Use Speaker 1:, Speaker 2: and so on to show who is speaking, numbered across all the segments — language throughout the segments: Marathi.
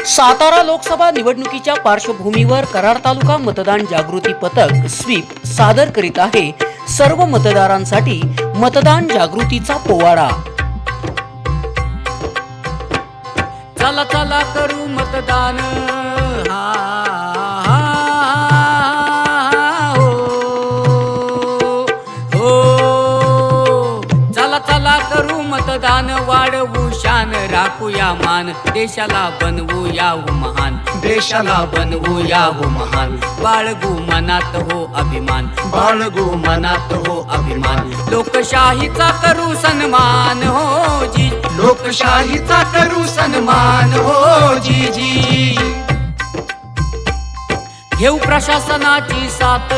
Speaker 1: सातारा लोकसभा निवडणुकीच्या पार्श्वभूमीवर कराड तालुका मतदान जागृती पथक स्वीप सादर करीत आहे सर्व मतदारांसाठी मतदान जागृतीचा पोवाडा। चला चला करू मतदान, चला चला करू मतदान, वाढवू शान राखूया मान, देशाला बनवूया हो महान, देशाला बनवूया हो महान, बाळगू मनात हो अभिमान, बाळगू मनात हो अभिमान, लोकशाहीचा करू सन्मान हो जी, लोकशाहीचा करू सन्मान हो जी जी, घेऊ प्रशासनाची साथ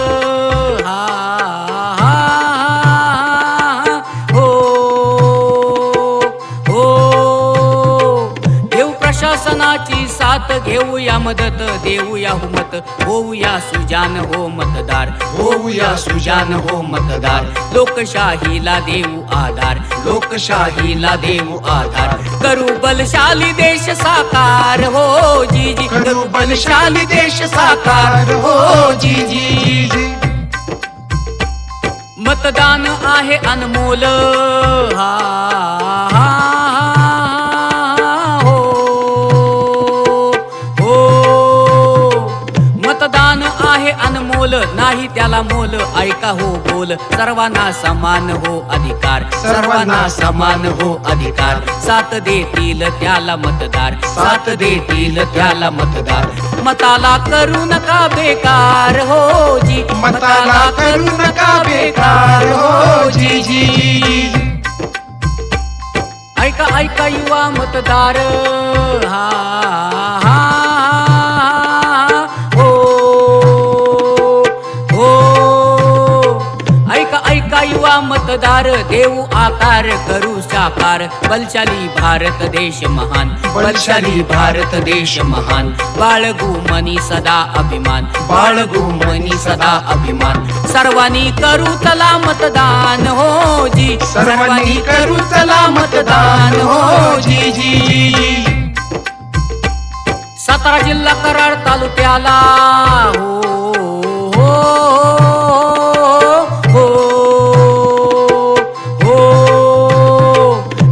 Speaker 1: प्रशासनाची साथ, घेऊया मदत देऊया हो मत, होऊया सुजान हो मतदार, होऊया सुजान हो मतदार, लोकशाहीला देऊ आधार, लोकशाहीला देऊ आधार, करू बलशाली देश साकार हो जी जी, करू बलशाली देश साकार हो जी जी, मतदान आहे अनमोल मतदान आहे अनमोल, नाही त्याला मोल, ऐका हो बोल, सर्वांना समान हो अधिकार, सर्वांना समान हो अधिकार, साथ देतील त्याला मतदार, साथ देतील त्याला मतदार, मताला करू नका बेकार हो जी, मताला करू नका बेकार हो जी जी, ऐका ऐका युवा मतदार युवा मतदार, देऊ आकार करू साकार, बलशाली भारत देश महान, बलशाली भारत देश महान, बाळगू मनी सदा अभिमान, बाळगू मनी सदा अभिमान, सर्वांनी करू चला मतदान हो जी, सर्वांनी करू चला मतदान हो जी जी, सातारा जिल्हा कराड तालुक्याला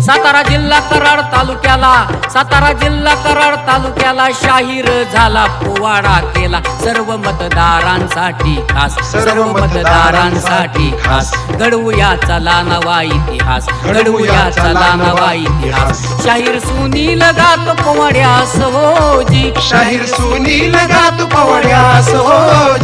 Speaker 1: सातारा जिल्हा कराड तालुक्याला, सातारा जिल्हा कराड तालुक्याला शाहीर झाला पोवाडा केला, सर्व मतदारांसाठी खास, सर्व मतदारांसाठी खास, घडवूया चला नवा इतिहास, घडवूया चला नवा इतिहास, शाहीर सुनील गात पोवाड्यास हो जी, शाहीर सुनील गात पोवाड्यास हो